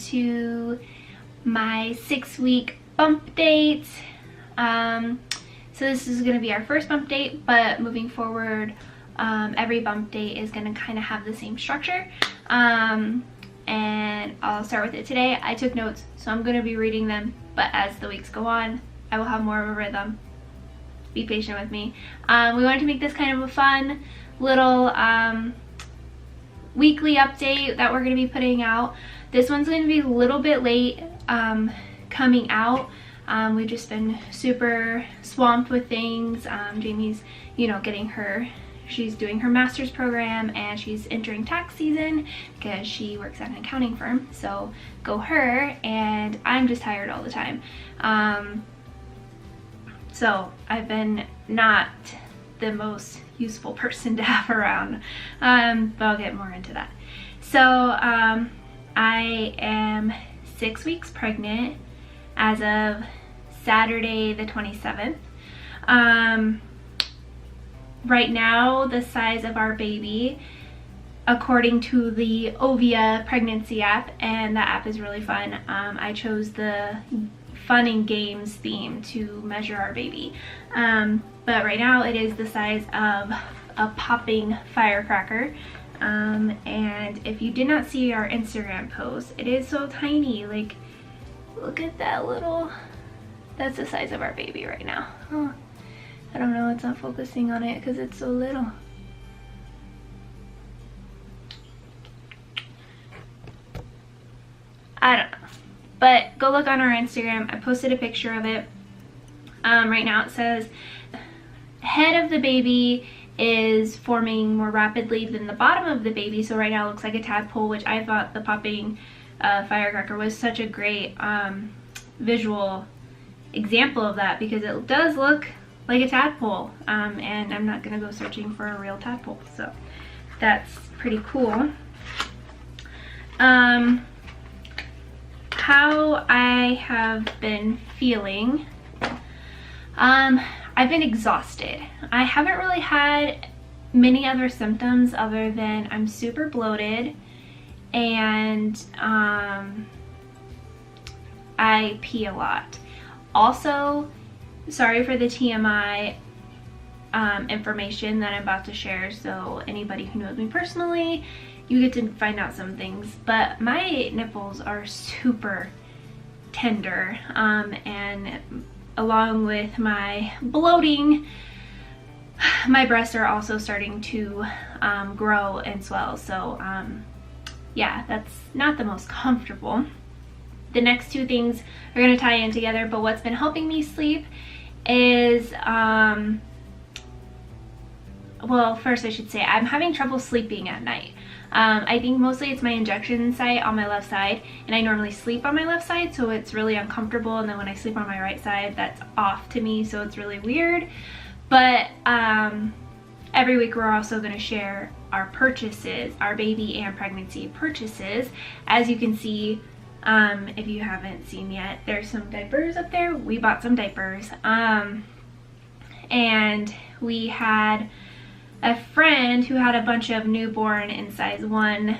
to my 6-week bump date. So this is going to be our first bump date, but moving forward, every bump date is going to kind of have the same structure. And I'll start with it today. I took notes, so I'm going to be reading them, but as the weeks go on, I will have more of a rhythm. Be patient with me. We wanted to make this kind of a fun little weekly update that we're going to be putting out. This one's going to be a little bit late coming out. We've just been super swamped with things. Jamie's, she's doing her master's program and she's entering tax season because she works at an accounting firm. So go her, and I'm just tired all the time. So I've been not the most useful person to have around, but I'll get more into that. So I am 6 weeks pregnant as of Saturday the 27th. Right now, the size of our baby, according to the Ovia pregnancy app, and that app is really fun, I chose the fun and games theme to measure our baby. But right now it is the size of a popping firecracker. And if you did not see our Instagram post, it is so tiny. Like, look at that little, that's the size of our baby right now. Oh, I don't know, it's not focusing on it because it's so little. I don't know, but go look on our Instagram. I posted a picture of it. Right now it says head of the baby is forming more rapidly than the bottom of the baby, so right now it looks like a tadpole, which I thought the popping firecracker was such a great visual example of that, because it does look like a tadpole, and I'm not gonna go searching for a real tadpole, so that's pretty cool. How I have been feeling, I've been exhausted. I haven't really had many other symptoms other than I'm super bloated and I pee a lot. Also, sorry for the TMI information that I'm about to share, so anybody who knows me personally, you get to find out some things, but my nipples are super tender, and along with my bloating, my breasts are also starting to grow and swell, so yeah, that's not the most comfortable. The next two things are going to tie in together, but what's been helping me sleep is, well, first I should say I'm having trouble sleeping at night. I think mostly it's my injection site on my left side, and I normally sleep on my left side, so it's really uncomfortable, and then when I sleep on my right side, that's off to me, so it's really weird. But every week we're also going to share our purchases, our baby and pregnancy purchases. As you can see, if you haven't seen yet, there's some diapers up there. We bought some diapers, and we had a friend who had a bunch of newborn in size 1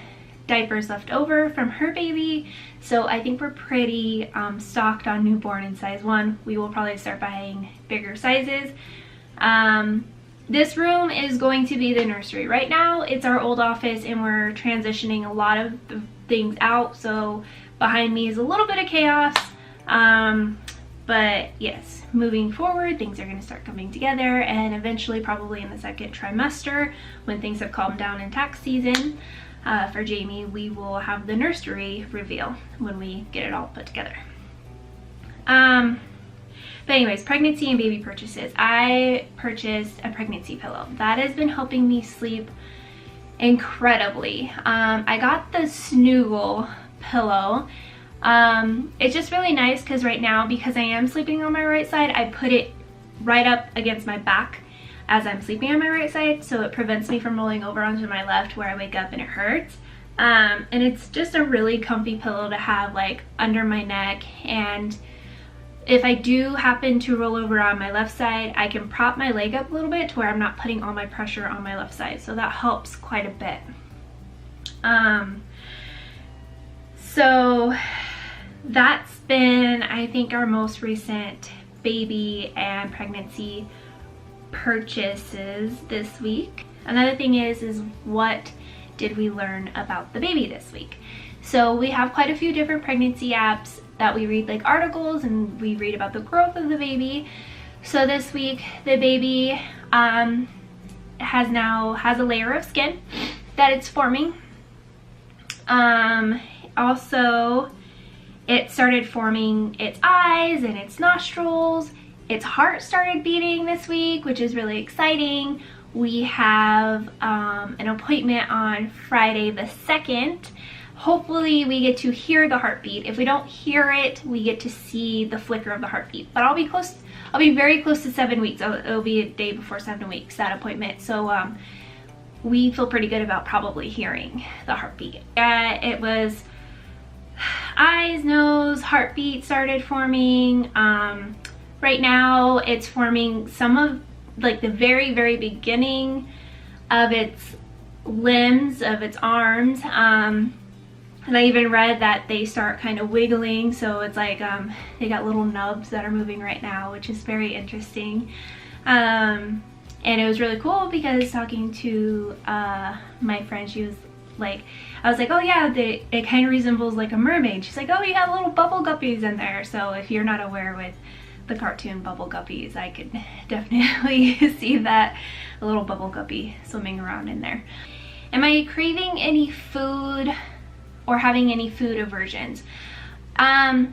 diapers left over from her baby, so I think we're pretty stocked on newborn in size 1. We will probably start buying bigger sizes. This room is going to be the nursery. Right now it's our old office and we're transitioning a lot of the things out, so behind me is a little bit of chaos, but yes, moving forward things are going to start coming together, and eventually, probably in the second trimester, when things have calmed down in tax season, for Jamie, we will have the nursery reveal when we get it all put together. But anyways, pregnancy and baby purchases. I purchased a pregnancy pillow. That has been helping me sleep incredibly. I got the Snuggle pillow. It's just really nice because right now, because I am sleeping on my right side, I put it right up against my back as I'm sleeping on my right side, so it prevents me from rolling over onto my left where I wake up and it hurts. And it's just a really comfy pillow to have like under my neck, and if I do happen to roll over on my left side, I can prop my leg up a little bit to where I'm not putting all my pressure on my left side, so that helps quite a bit. So that's been, I think, our most recent baby and pregnancy purchases this week. Another thing is what did we learn about the baby this week? So we have quite a few different pregnancy apps that we read like articles, and we read about the growth of the baby. So this week the baby has a layer of skin that it's forming. Also, it started forming its eyes and its nostrils. Its heart started beating this week, which is really exciting. We have an appointment on Friday the 2nd. Hopefully we get to hear the heartbeat. If we don't hear it, we get to see the flicker of the heartbeat. But I'll be very close to 7 weeks. It'll be a day before 7 weeks, that appointment. So we feel pretty good about probably hearing the heartbeat. It was eyes, nose, heartbeat started forming. Right now it's forming some of like the very, very beginning of its limbs, of its arms. And I even read that they start kind of wiggling, so it's like they got little nubs that are moving right now, which is very interesting. And it was really cool because talking to my friend, she was like, I was like, oh yeah, it kind of resembles like a mermaid. She's like, oh, you have little bubble guppies in there. So if you're not aware with the cartoon Bubble Guppies, I could definitely see that, a little bubble guppy swimming around in there. Am I craving any food or having any food aversions? I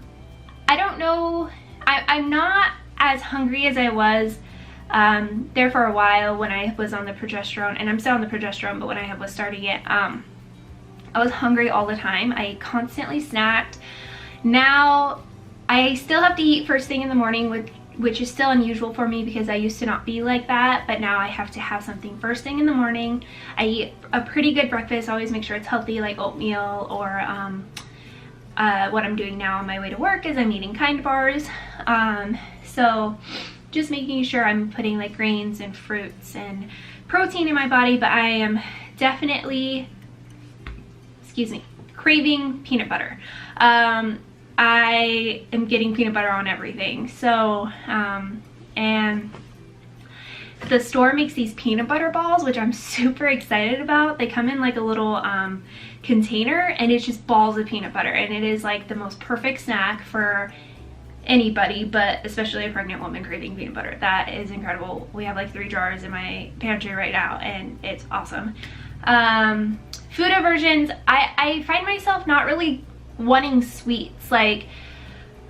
don't know. I'm not as hungry as I was there for a while when I was on the progesterone, and I'm still on the progesterone, but when I was starting it, I was hungry all the time. I constantly snacked. Now I still have to eat first thing in the morning, which is still unusual for me because I used to not be like that, but now I have to have something first thing in the morning. I eat a pretty good breakfast. I always make sure it's healthy, like oatmeal, or what I'm doing now on my way to work is I'm eating Kind bars. So just making sure I'm putting like grains and fruits and protein in my body, but I am definitely, craving peanut butter. I am getting peanut butter on everything. So, and the store makes these peanut butter balls, which I'm super excited about. They come in like a little container, and it's just balls of peanut butter, and it is like the most perfect snack for anybody, but especially a pregnant woman craving peanut butter. That is incredible. We have like 3 jars in my pantry right now, and it's awesome. Food aversions, I find myself not really wanting sweets, like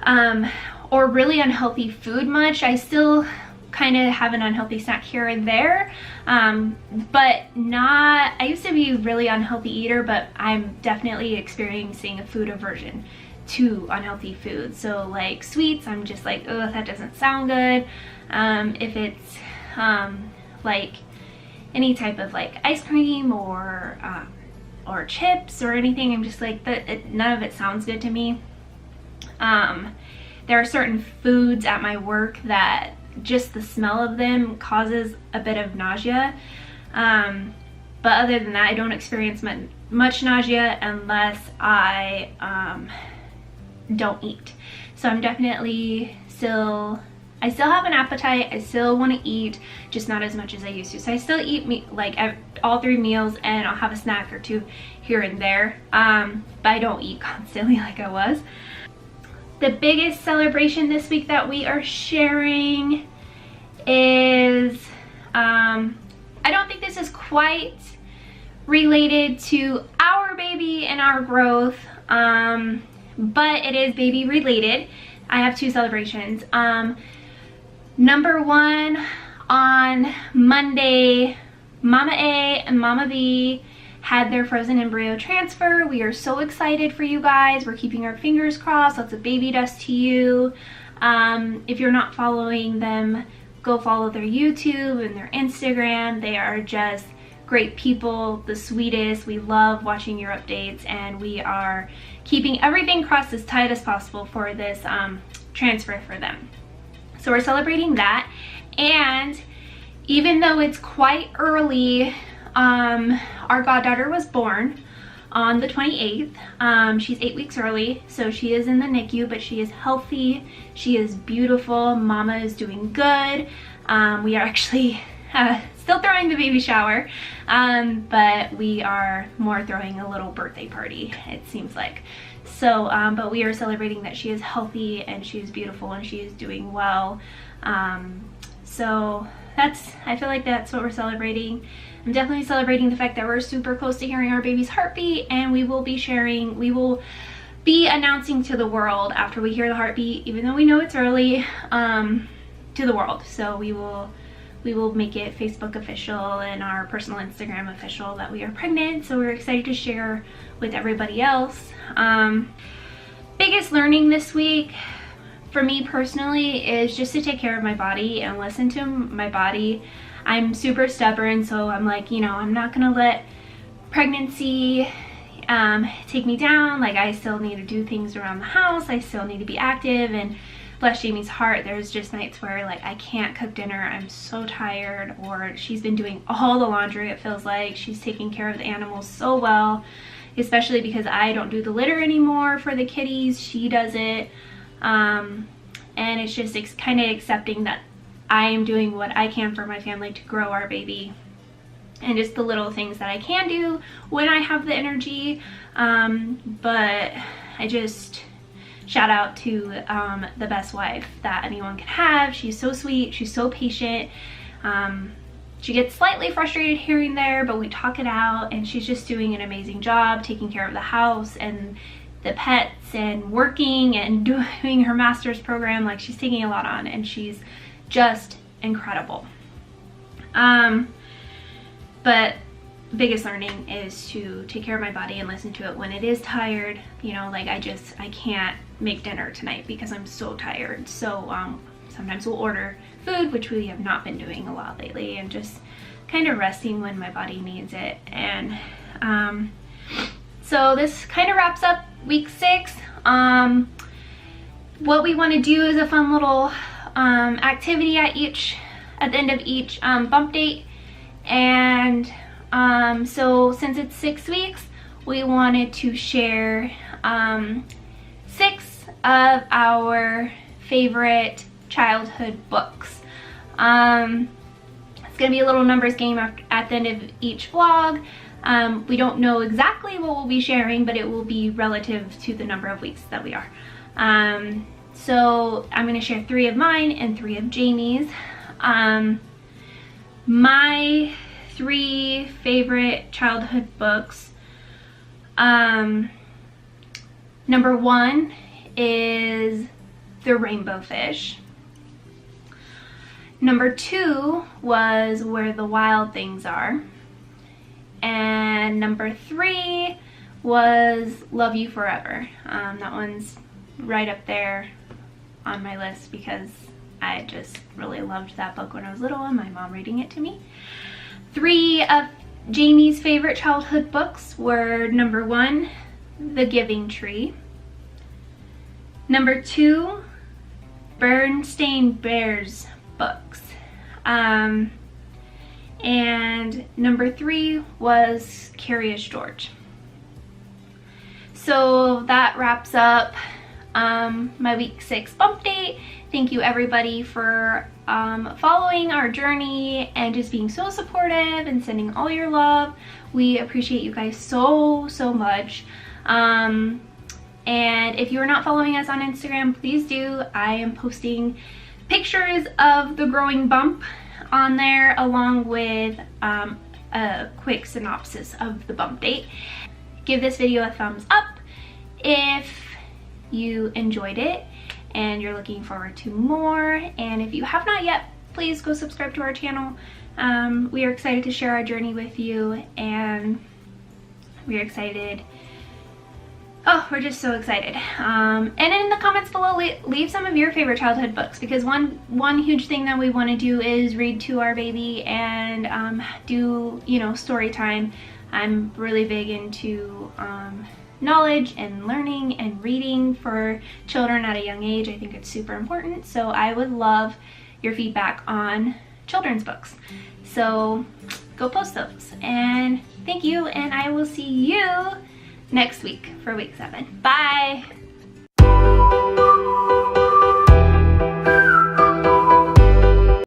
or really unhealthy food much. I still kind of have an unhealthy snack here and there, but not, I used to be a really unhealthy eater, but I'm definitely experiencing a food aversion to unhealthy food. So like sweets, I'm just like, oh, that doesn't sound good. If it's like any type of like ice cream or chips or anything, I'm just like, none of it sounds good to me. There are certain foods at my work that just the smell of them causes a bit of nausea. But other than that, I don't experience much nausea unless I don't eat. So I'm definitely I still have an appetite. I still want to eat, just not as much as I used to. So I still eat like all 3 meals, and I'll have a snack or 2 here and there. But I don't eat constantly like I was. The biggest celebration this week that we are sharing is, I don't think this is quite related to our baby and our growth, but it is baby related. I have 2 celebrations. Number 1, on Monday, Mama A and Mama B had their frozen embryo transfer. We are so excited for you guys. We're keeping our fingers crossed. Lots of baby dust to you. If you're not following them, go follow their YouTube and their Instagram. They are just great people, the sweetest. We love watching your updates, and we are keeping everything crossed as tight as possible for this transfer for them. So we're celebrating that, and even though it's quite early, our goddaughter was born on the 28th. She's 8 weeks early, so she is in the NICU, but she is healthy. She is beautiful. Mama is doing good. We are actually still throwing the baby shower, but we are more throwing a little birthday party, it seems like. So, but we are celebrating that she is healthy and she is beautiful and she is doing well. So I feel like that's what we're celebrating. I'm definitely celebrating the fact that we're super close to hearing our baby's heartbeat, and we will be announcing to the world after we hear the heartbeat, even though we know it's early, to the world. So we will make it Facebook official and our personal Instagram official that we are pregnant. So we're excited to share with everybody else. Biggest learning this week for me personally is just to take care of my body and listen to my body. I'm super stubborn, so I'm like, you know, I'm not gonna let pregnancy take me down. Like, I still need to do things around the house. I still need to be active, and bless Jamie's heart, there's just nights where like I can't cook dinner, I'm so tired, or she's been doing all the laundry. It feels like she's taking care of the animals so well, especially because I don't do the litter anymore for the kitties. She does it, and it's just kind of accepting that I am doing what I can for my family to grow our baby, and just the little things that I can do when I have the energy. But I just shout out to the best wife that anyone can have. She's so sweet, she's so patient. She gets slightly frustrated here and there, but we talk it out, and she's just doing an amazing job taking care of the house and the pets and working and doing her master's program. Like, she's taking a lot on, and she's just incredible. But biggest learning is to take care of my body and listen to it when it is tired. You know, like I can't make dinner tonight because I'm so tired. So sometimes we'll order food, which we have not been doing a lot lately, and just kind of resting when my body needs it. And so this kind of wraps up week 6. What we want to do is a fun little activity at the end of each bump date. And so since it's 6 weeks, we wanted to share 6 of our favorite childhood books. It's gonna be a little numbers game at the end of each vlog. We don't know exactly what we'll be sharing, but it will be relative to the number of weeks that we are. So I'm gonna share 3 of mine and 3 of Jamie's. My 3 favorite childhood books. Number 1 is The Rainbow Fish. Number 2 was Where the Wild Things Are. And number 3 was Love You Forever. That one's right up there on my list because I just really loved that book when I was little, and my mom reading it to me. 3 of Jamie's favorite childhood books were number 1, The Giving Tree. Number 2, Bernstein Bears books. And number 3 was Curious George. So that wraps up my week 6 bump date. Thank you everybody for following our journey and just being so supportive and sending all your love. We appreciate you guys so much. And if you're not following us on Instagram, please do. I am posting pictures of the growing bump on there, along with a quick synopsis of the bump date. Give this video a thumbs up if you enjoyed it and you're looking forward to more. And if you have not yet, please go subscribe to our channel. We are excited to share our journey with you, and we're excited. Oh, we're just so excited. And in the comments below, leave some of your favorite childhood books, because one huge thing that we want to do is read to our baby and do, you know, story time. I'm really big into knowledge and learning and reading for children at a young age. I think it's super important. So I would love your feedback on children's books. So go post those. And thank you, and I will see you next week for week 7. Bye!